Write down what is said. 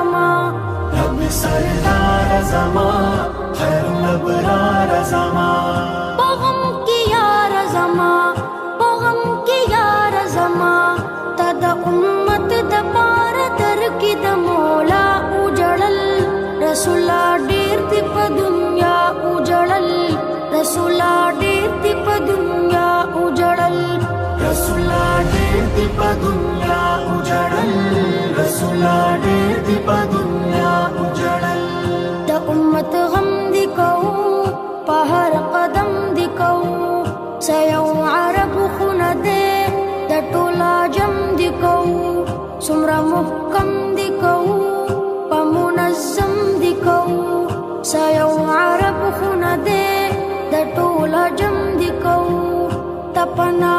जमा नबी सरदार जमा खैरुल अबरार जमा पगम की यार जमा पगम की यार जमा तद उम्मत द पार दर की द मौला उजड़ल रसूला डेरती प दुनिया उजड़ल रसूला डेरती प दुनिया उजड़ल रसूला डेरती प दुनिया उजड़ल रसूला डेरती प दुनिया उजड़ल द उम्मत गम दिकऊ पहर कदम दिकऊ सयौ अरब खुन दे द टोला जम दिकऊ सुमरा मुहकम दिकऊ पमुनज़्ज़म दिकऊ सयौ अरब खुन दे द टोला जम दिकऊ तपना